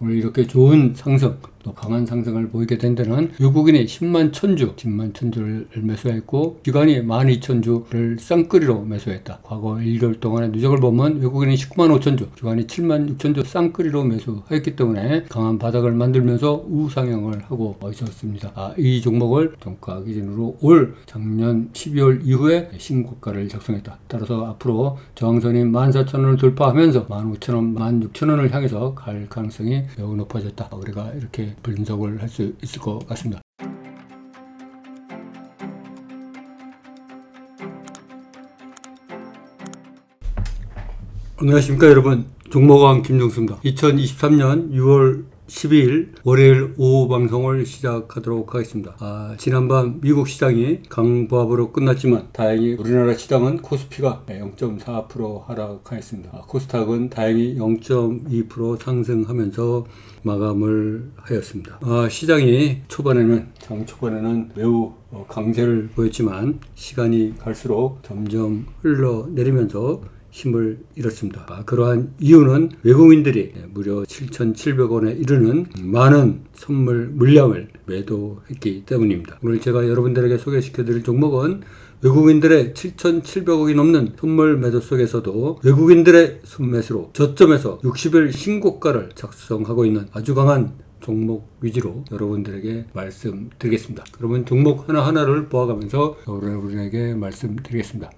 오늘 이렇게 좋은 상승, 또 강한 상승을 보이게 된 데는 외국인이 10만 천주를 매수했고 기관이 12,000주를 쌍끌이로 매수했다. 과거 1개월 동안의 누적을 보면 외국인이 19만 5천주, 기관이 7만 6천주 쌍끌이로 매수했기 때문에 강한 바닥을 만들면서 우상향을 하고 있었습니다. 이 종목을 종가 기준으로 올 작년 12월 이후에 신고가를 작성했다. 따라서 앞으로 저항선인 14,000원을 돌파하면서 15,000원, 16,000원을 향해서 갈 가능성이 매우 높아졌다. 우리가 이렇게 분석을 할 수 있을 것 같습니다. 안녕하십니까 여러분, 종목왕 김종수입니다. 2023년 6월 12일 월요일 오후 방송을 시작하도록 하겠습니다. 지난밤 미국 시장이 강보합으로 끝났지만 다행히 우리나라 시장은 코스피가 0.4% 하락하였습니다. 코스닥은 다행히 0.2% 상승하면서 마감을 하였습니다. 시장이 장 초반에는 매우 강세를 보였지만 시간이 갈수록 점점 흘러내리면서 힘을 잃었습니다. 그러한 이유는 외국인들이 무려 7,700원에 이르는 많은 선물 물량을 매도했기 때문입니다. 오늘 제가 여러분들에게 소개시켜드릴 종목은 외국인들의 7,700억이 넘는 선물 매도 속에서도 외국인들의 순매수로 저점에서 60일 신고가를 작성하고 있는 아주 강한 종목 위주로 여러분들에게 말씀드리겠습니다. 그러면 종목 하나하나를 보아가면서 여러분에게 말씀드리겠습니다.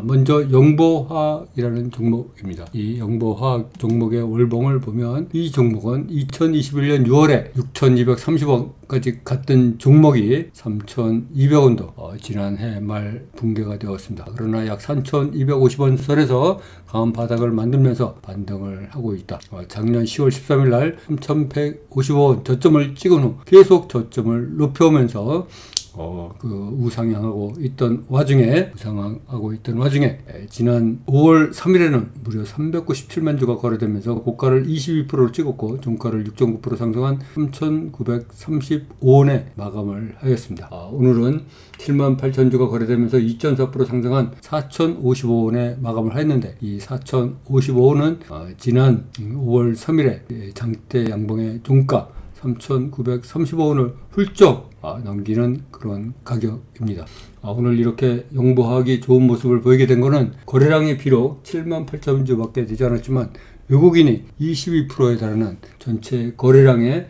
먼저 영보화학이라는 종목입니다. 이 영보화학 종목의 월봉을 보면 이 종목은 2021년 6월에 6,230원까지 갔던 종목이 3,200원도 지난해 말 붕괴가 되었습니다. 그러나 약 3,250원 선에서 강한 바닥을 만들면서 반등을 하고 있다. 작년 10월 13일 날 3,155원 저점을 찍은 후 계속 저점을 높여오면서 우상향하고 있던 와중에 지난 5월 3일에는 무려 397만 주가 거래되면서 고가를 22%를 찍었고 종가를 6.9% 상승한 3,935원에 마감을 하였습니다. 오늘은 7만 8천 주가 거래되면서 2.4% 상승한 4,055원에 마감을 했는데 이 4,055원은 지난 5월 3일에 장대 양봉의 종가 3,935원을 훌쩍 넘기는 그런 가격입니다. 오늘 이렇게 영보화학이 좋은 모습을 보이게 된 것은 거래량이 비록 7만 8천 주밖에 되지 않았지만 외국인이 22%에 달하는 전체 거래량의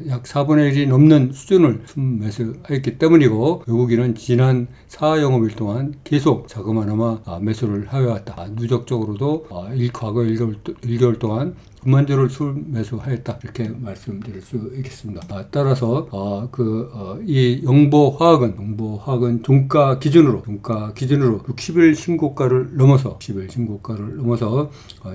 약 4분의 1이 넘는 수준을 매수했기 때문이고 외국인은 지난 4영업일 동안 계속 자그마나마 매수를 해왔다. 누적적으로도 과거 1개월 동안 9만 주를 매수하였다. 이렇게 말씀드릴 수 있겠습니다. 따라서 이 영보화학은 종가 기준으로 60일 신고가를 넘어서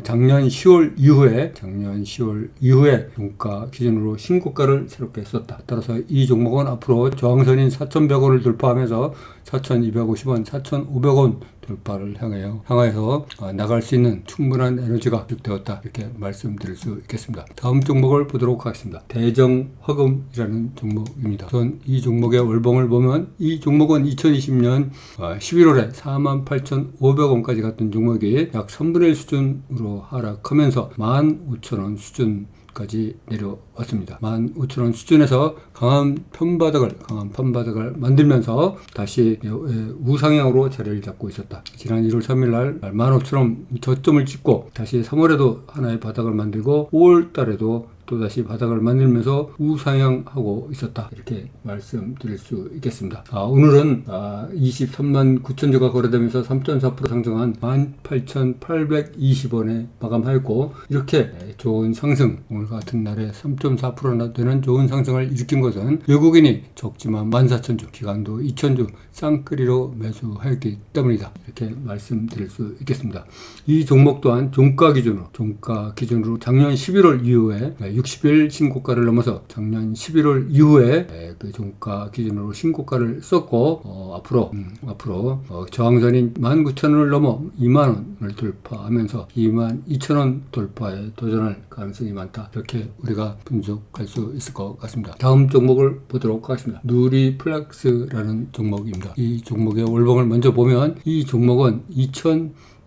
작년 10월 이후에 종가 기준으로 신고가를 새롭게 썼다. 따라서 이 종목은 앞으로 저항선인 4,100원을 돌파하면서 4,250원, 4,500원 돌파를 향하여서 나갈 수 있는 충분한 에너지가 부족되었다. 이렇게 말씀드릴 수 있겠습니다. 다음 종목을 보도록 하겠습니다. 대정화금이라는 종목입니다. 우선 이 종목의 월봉을 보면 이 종목은 2020년 11월에 48,500원까지 갔던 종목이 약 3분의 1 수준으로 하락하면서 15,000원 수준까지 내려왔습니다. 15,000원 수준에서 강한 판바닥을 만들면서 다시 우상향으로 자리를 잡고 있었다. 지난 1월 3일 날 15,000원 저점을 찍고 다시 3월에도 하나의 바닥을 만들고 5월 달에도 또다시 바닥을 만들면서 우상향하고 있었다. 이렇게 말씀드릴 수 있겠습니다. 오늘은 23만 9천 주가 거래되면서 3.4% 상승한 18,820원에 마감하였고 이렇게 좋은 상승, 오늘 같은 날에 3.4%나 되는 좋은 상승을 일으킨 것은 외국인이 적지만 14,000주, 기관도 2,000주 쌍끌이로 매수하였기 때문이다. 이렇게 말씀드릴 수 있겠습니다. 이 종목 또한 종가 기준으로 작년 11월 이후에 60일 신고가를 넘어서 작년 11월 이후에 그 종가 기준으로 신고가를 썼고 앞으로 저항선인 19,000원을 넘어 2만원을 돌파하면서 22,000원 돌파에 도전할 가능성이 많다. 이렇게 우리가 분석할 수 있을 것 같습니다. 다음 종목을 보도록 하겠습니다. 누리플렉스라는 종목입니다. 이 종목의 월봉을 먼저 보면 이 종목은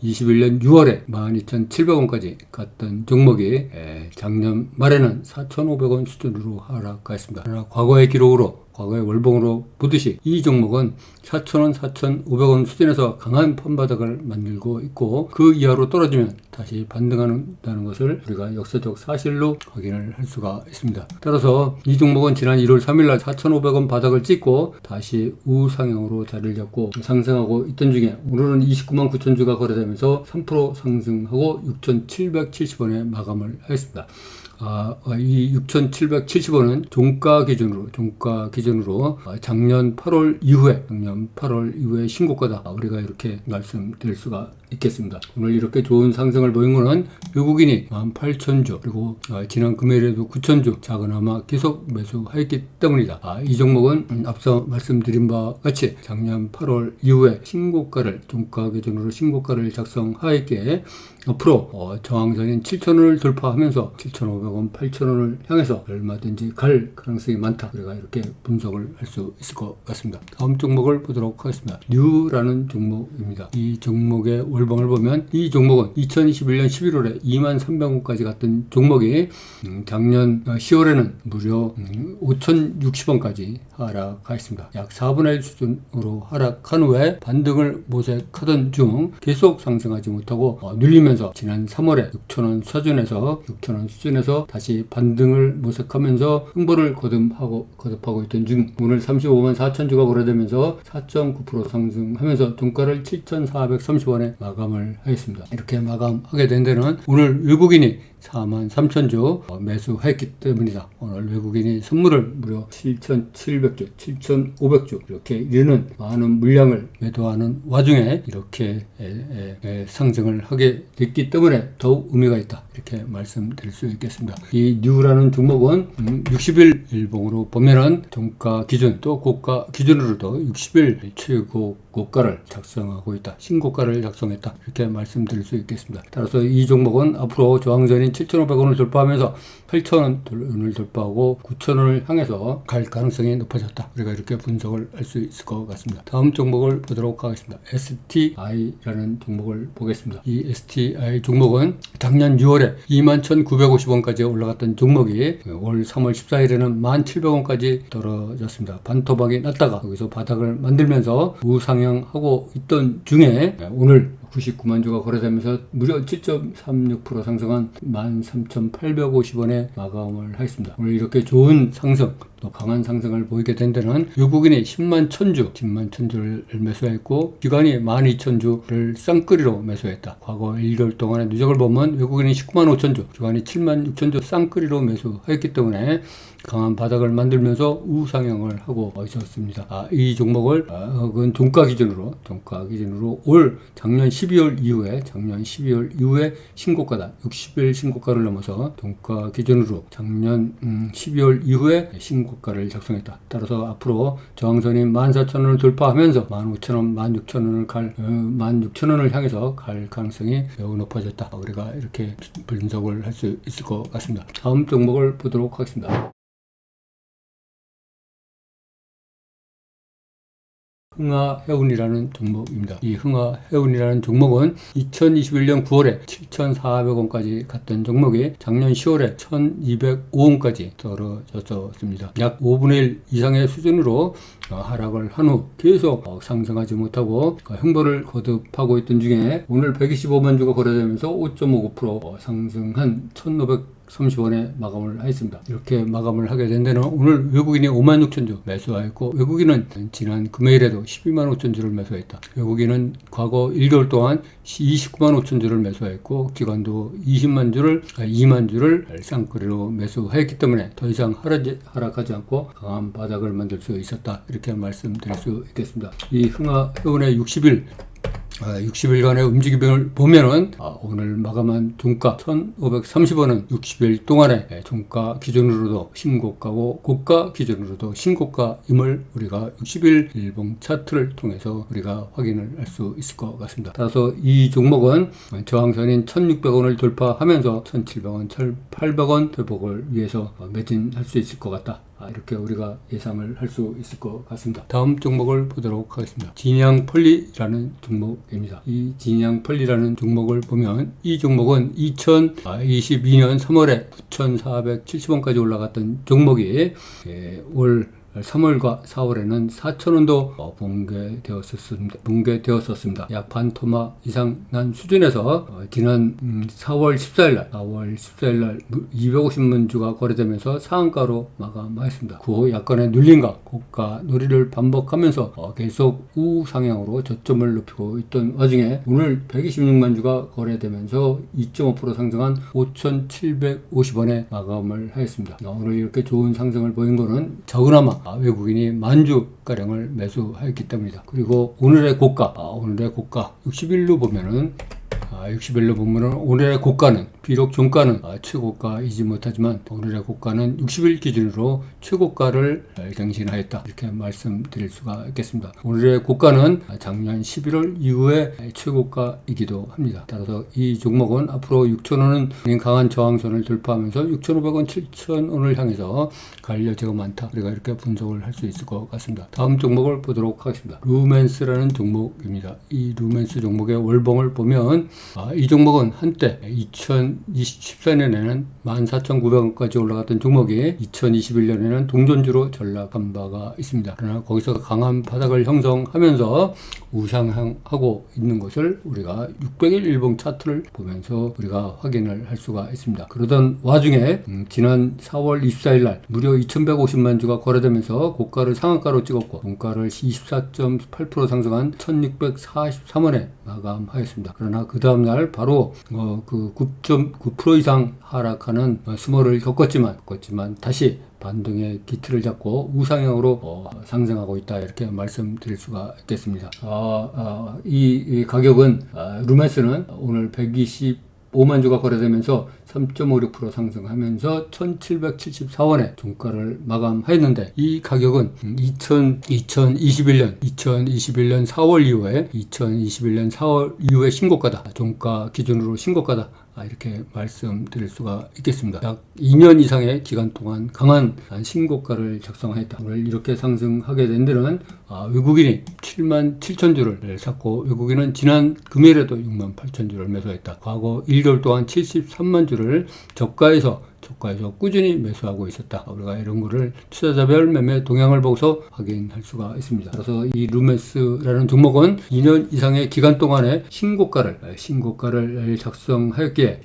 2021년 6월에 12,700원까지 갔던 종목이 작년 말에는 4,500원 수준으로 하락했습니다. 그러나 과거의 기록으로, 과거의 월봉으로 보듯이 이 종목은 4,000원, 4,500원 수준에서 강한 펀바닥을 만들고 있고, 그 이하로 떨어지면 다시 반등한다는 것을 우리가 역사적 사실로 확인을 할 수가 있습니다. 따라서 이 종목은 지난 1월 3일날 4,500원 바닥을 찍고 다시 우상향으로 자리를 잡고 상승하고 있던 중에 오늘은 29만 9천 주가 거래되면서 3% 상승하고 6,770원에 마감을 하였습니다. 이 6,770원은 종가 기준으로 작년 8월 이후에 신고가다. 우리가 이렇게 말씀드릴 수가 있겠습니다. 오늘 이렇게 좋은 상승을 보인 것은 외국인이 18,000주 그리고 지난 금요일에도 9,000주 작은아마 계속 매수하였기 때문이다. 이 종목은 앞서 말씀드린 바와 같이 작년 8월 이후에 종가 기준으로 신고가를 작성하였기에 앞으로 저항선인 7,000원을 돌파하면서 7,500원, 8,000원을 향해서 얼마든지 갈 가능성이 많다. 우리가 이렇게 분석을 할 수 있을 것 같습니다. 다음 종목을 보도록 하겠습니다. 뉴라는 종목입니다. 이 종목의 월봉을 보면 이 종목은 2021년 11월에 23,300원까지 갔던 종목이 작년 10월에는 무려 5,060원까지 하락하였습니다. 약 4분의 1 수준으로 하락한 후에 반등을 모색하던 중 계속 상승하지 못하고 눌리면서 지난 3월에 6,000원 수준에서 다시 반등을 모색하면서 흥보를 거듭하고 있던 중 오늘 35만 4천 주가 거래되면서 4.9% 상승하면서 종가를 7,430원에 마감을 하였습니다. 이렇게 마감하게 된 데는 오늘 외국인이 4만 3천 주 매수했기 때문이다. 오늘 외국인이 선물을 무려 7,700주, 7,500주 이렇게 이르는 많은 물량을 매도하는 와중에 이렇게 상승을 하게 됐기 때문에 더욱 의미가 있다. 이렇게 말씀드릴 수 있겠습니다. 이 뉴라는 종목은 60일 일봉으로 보면은 종가 기준 또 고가 기준으로도 60일 최고 고가를 작성하고 있다. 신고가를 작성했다. 이렇게 말씀드릴 수 있겠습니다. 따라서 이 종목은 앞으로 저항선인 7,500원을 돌파하면서 8,000원을 돌파하고 9,000원을 향해서 갈 가능성이 높아졌다. 우리가 이렇게 분석을 할 수 있을 것 같습니다. 다음 종목을 보도록 하겠습니다. STI라는 종목을 보겠습니다. 이 STI 종목은 작년 6월에 21,950원까지 올라갔던 종목이 올 3월 14일에는 1,700원까지 떨어졌습니다. 반토막이 났다가 여기서 바닥을 만들면서 우상향하고 있던 중에 오늘 99만 주가 거래되면서 무려 7.36% 상승한 13,850원에 마감을 하였습니다. 오늘 이렇게 좋은 상승, 또 강한 상승을 보이게 된 데는 외국인이 10만 1,000주를 매수했고 기관이 12,000주를 쌍끌이로 매수했다. 과거 1개월 동안의 누적을 보면 외국인이 19만 5천주, 기관이 7만 6천주 쌍끌이로 매수했기 때문에 강한 바닥을 만들면서 우상향을 하고 있었습니다. 이 종목을 그건 종가 기준으로 올 작년 12월 이후에 신고가다. 60일 신고가를 넘어서 종가 기준으로 작년 12월 이후에 신고가를 작성했다. 따라서 앞으로 저항선인 14,000원을 돌파하면서 15,000원, 16,000원을 향해서 갈 가능성이 매우 높아졌다. 우리가 이렇게 분석을 할 수 있을 것 같습니다. 다음 종목을 보도록 하겠습니다. 흥하해운이라는 종목입니다. 이 흥하해운이라는 종목은 2021년 9월에 7,400원까지 갔던 종목이 작년 10월에 1,205원까지 떨어졌습니다. 약 5분의 1 이상의 수준으로 하락을 한 후 계속 상승하지 못하고 횡보를 거듭하고 있던 중에 오늘 125만 주가 거래되면서 5.59% 상승한 1,530원에 마감을 하였습니다. 이렇게 마감을 하게 된 데는 오늘 외국인이 5만 6천 주 매수하였고 외국인은 지난 금요일에도 12만 5천 주를 매수했다. 외국인은 과거 1개월 동안 29만 5천 주를 매수했고 기관도 2만 주를 쌍끌이로 매수했기 때문에 더 이상 하락하지 않고 강한 바닥을 만들 수 있었다. 이렇게 말씀드릴 수 있겠습니다. 이 흥하해운의 60일간의 움직임을 보면은 오늘 마감한 종가 1,530원은 60일 동안에 종가 기준으로도 신고가고 고가 기준으로도 신고가임을 우리가 60일 일봉 차트를 통해서 우리가 확인을 할 수 있을 것 같습니다. 따라서 이 종목은 저항선인 1,600원을 돌파하면서 1,700원, 1,800원 대복을 위해서 매진할 수 있을 것 같다. 이렇게 우리가 예상을 할 수 있을 것 같습니다. 다음 종목을 보도록 하겠습니다. 진양펄리라는 종목입니다. 이 진양펄리라는 종목을 보면 이 종목은 2022년 3월에 9,470원까지 올라갔던 종목이 올 3월과 4월에는 4,000원도 붕괴되었었습니다. 약 반토막 이상 난 수준에서 지난 4월 14일날 250문주가 거래되면서 상한가로 마감하였습니다. 그 후 약간의 눌림과 고가 놀이를 반복하면서 계속 우상향으로 저점을 높이고 있던 와중에 오늘 126만 주가 거래되면서 2.5% 상승한 5,750원에 마감을 하였습니다. 오늘 이렇게 좋은 상승을 보인 것은 적으나마 외국인이 만주가량을 매수하였기 때문이다. 그리고 오늘의 고가 60일로 보면은 오늘의 고가는 비록 종가는 최고가이지 못하지만 오늘의 고가는 60일 기준으로 최고가를 경신하였다. 이렇게 말씀드릴 수가 있겠습니다. 오늘의 고가는 작년 11월 이후에 최고가이기도 합니다. 따라서 이 종목은 앞으로 6,000원은 강한 저항선을 돌파하면서 6,500원, 7,000원을 향해서 갈 여지가 많다. 우리가 이렇게 분석을 할 수 있을 것 같습니다. 다음 종목을 보도록 하겠습니다. 루멘스라는 종목입니다. 이 루멘스 종목의 월봉을 보면 이 종목은 한때 2014년에는 14,900원까지 올라갔던 종목이 2021년에는 동전주로 전락한 바가 있습니다. 그러나 거기서 강한 바닥을 형성하면서 우상향하고 있는 것을 우리가 600일 일봉 차트를 보면서 우리가 확인을 할 수가 있습니다. 그러던 와중에 지난 4월 24일 날 무려 2,150만 주가 거래되면서 고가를 상한가로 찍었고 종가를 24.8% 상승한 1,643원에 마감하였습니다. 그러나 그 다음날 바로 9.9% 이상 하락하는 수모를 겪었지만 다시 반등의 기틀을 잡고 우상향으로 상승하고 있다. 이렇게 말씀드릴 수가 있겠습니다. 이 가격은 루멘스는 오늘 125만 주가 거래되면서 3.56% 상승하면서 1,774원에 종가를 마감하였는데 이 가격은 2021년 4월 이후에 신고가다. 종가 기준으로 신고가다. 이렇게 말씀드릴 수가 있겠습니다. 약 2년 이상의 기간 동안 강한 신고가를 작성했다. 오늘 이렇게 상승하게 된 데는 외국인이 77,000주를 샀고 외국인은 지난 금요일에도 68,000주를 매수했다. 과거 1개월 동안 73만 주를 저가에서 꾸준히 매수하고 있었다. 우리가 이런 거를 투자자별 매매 동향을 보고서 확인할 수가 있습니다. 그래서 이 루멘스라는 종목은 2년 이상의 기간 동안에 신고가를 작성하였기에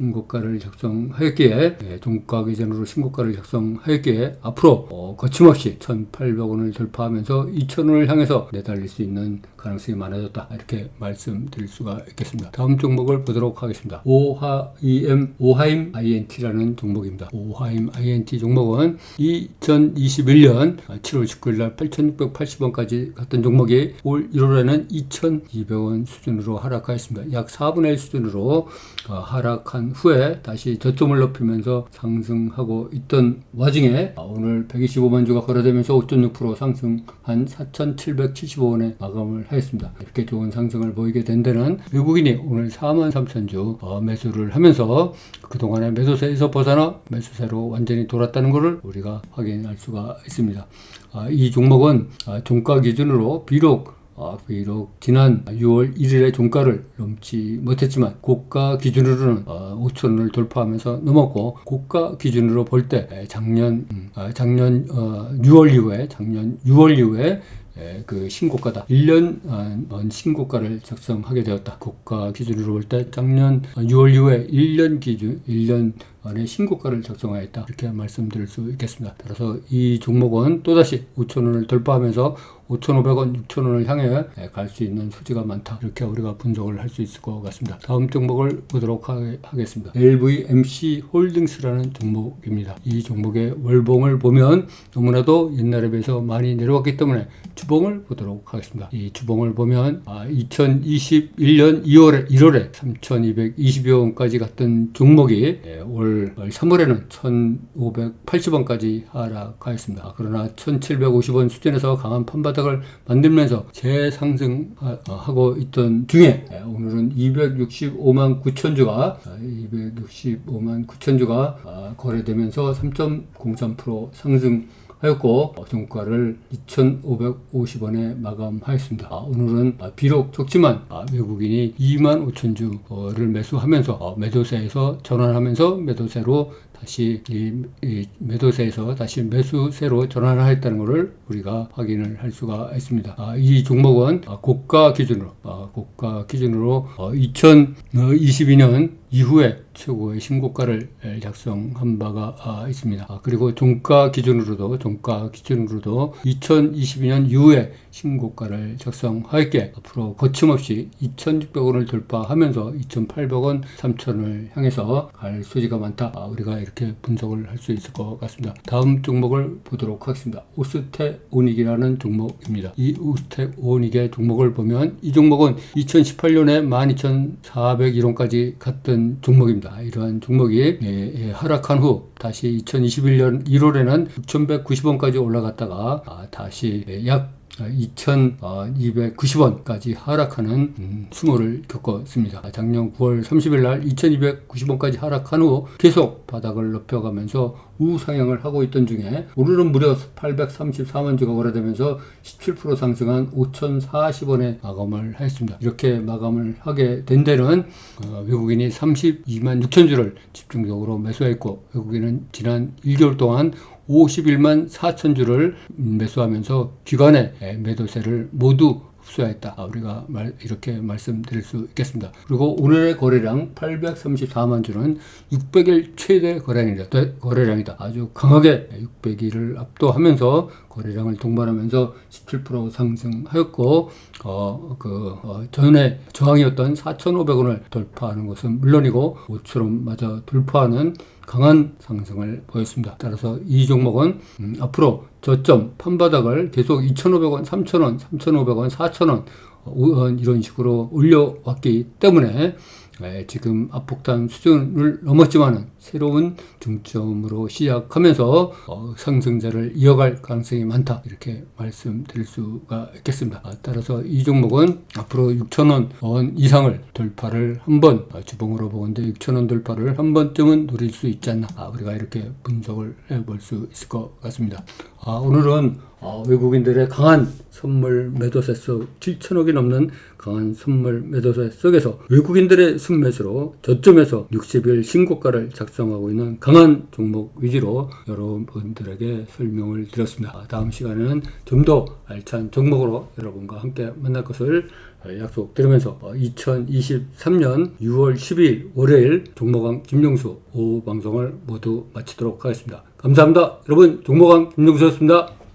종가 기준으로 신고가를 작성하였기에 앞으로 거침없이 1,800원을 돌파하면서 2,000원을 향해서 내달릴 수 있는 가능성이 많아졌다. 이렇게 말씀드릴 수가 있겠습니다. 다음 종목을 보도록 하겠습니다. 오하임 INT라는 종목입니다. 오하임 INT 종목은 2021년 7월 19일 날 8,680원까지 갔던 종목이 올 1월에는 2,200원 수준으로 하락하였습니다. 약 4분의 1 수준으로 하락한 후에 다시 저점을 높이면서 상승하고 있던 와중에 오늘 125만 주가 거래되면서 5.6% 상승한 4,775원에 마감을 하였습니다. 이렇게 좋은 상승을 보이게 된 데는 외국인이 오늘 43,000주 매수를 하면서 그동안의 매도세에서 벗어나 매수세로 완전히 돌았다는 것을 우리가 확인할 수가 있습니다. 이 종목은 종가 기준으로 비록 지난 6월 1일에 종가를 넘지 못했지만 고가 기준으로는 5,000원을 돌파하면서 넘었고 고가 기준으로 볼 때 작년 6월 이후에 그 신고가다. 1년 신고가를 작성하게 되었다. 고가 기준으로 볼 때 작년 6월 이후에 1년 안에 신고가를 작성하였다. 이렇게 말씀드릴 수 있겠습니다. 따라서 이 종목은 또다시 5,000원을 돌파하면서 5,500원, 6,000원을 향해 갈 수 있는 소지가 많다. 이렇게 우리가 분석을 할 수 있을 것 같습니다. 다음 종목을 보도록 하겠습니다. LVMC 홀딩스라는 종목입니다. 이 종목의 월봉을 보면 너무나도 옛날에 비해서 많이 내려왔기 때문에 주봉을 보도록 하겠습니다. 이 주봉을 보면 2021년 1월에 3,220여 원까지 갔던 종목이 올 3월에는 1,580원까지 하락하였습니다. 그러나 1,750원 수준에서 강한 판바닥을 만들면서 재상승하고 있던 중에 오늘은 265만 9천 주가 거래되면서 3.03% 상승 작성하였고 종가를 2,550원에 마감하였습니다. 오늘은 비록 적지만 외국인이 25,000주를 매수하면서 매도세에서 전환하면서 매도세로 다시 이 매도세에서 다시 매수세로 전환하였다는 것을 우리가 확인을 할 수가 있습니다. 이 종목은 고가 기준으로 2022년 이후에 최고의 신고가를 작성한 바가 있습니다. 그리고 종가 기준으로도 2022년 이후에 신고가를 작성하였기에 앞으로 거침없이 2,600원을 돌파하면서 2,800원, 3,000원을 향해서 갈 소지가 많다. 우리가 이렇게 분석을 할 수 있을 것 같습니다. 다음 종목을 보도록 하겠습니다. 오스텍오닉이라는 종목입니다. 이 오스텍오닉의 종목을 보면 이 종목은 2018년에 12,401원까지 갔던 종목입니다. 이러한 종목이 하락한 후 다시 2021년 1월에는 6,190원까지 올라갔다가 다시 약 2,290원까지 하락하는 수모를 겪었습니다. 작년 9월 30일 날 2,290원까지 하락한 후 계속 바닥을 높여가면서 우상향을 하고 있던 중에 오늘은 무려 834만 주가 거래되면서 17% 상승한 5,040원에 마감을 했습니다. 이렇게 마감을 하게 된 데는 외국인이 32만 6천 주를 집중적으로 매수했고 외국인은 지난 1개월 동안 51만 4천 주를 매수하면서 기관의 매도세를 모두 흡수했다. 우리가 이렇게 말씀드릴 수 있겠습니다. 그리고 오늘의 거래량 834만 주는 600일 최대 거래량이다. 아주 강하게 600일을 압도하면서 거래량을 동반하면서 17% 상승하였고 전에 저항이었던 4,500원을 돌파하는 것은 물론이고 5,000원 마저 돌파하는 강한 상승을 보였습니다. 따라서 이 종목은 앞으로 저점 판바닥을 계속 2,500원, 3,000원, 3,500원, 4,000원 이런 식으로 올려왔기 때문에 지금 압폭탄 수준을 넘었지만은 새로운 중점으로 시작하면서 상승세를 이어갈 가능성이 많다. 이렇게 말씀드릴 수가 있겠습니다. 따라서 이 종목은 앞으로 6,000원 이상을 돌파를 한번 주봉으로 보건대 6,000원 돌파를 한 번쯤은 노릴 수 있지 않나. 우리가 이렇게 분석을 해볼 수 있을 것 같습니다. 오늘은 외국인들의 강한 선물 매도세 속 7천억이 넘는 강한 선물 매도세 속에서 외국인들의 순매수로 저점에서 60일 신고가를 작성하고 있는 강한 종목 위주로 여러분들에게 설명을 드렸습니다. 다음 시간에는 좀 더 알찬 종목으로 여러분과 함께 만날 것을 약속드리면서 2023년 6월 12일 월요일 종목왕 김용수 오후 방송을 모두 마치도록 하겠습니다. 감사합니다. 여러분, 종목왕 김용수였습니다.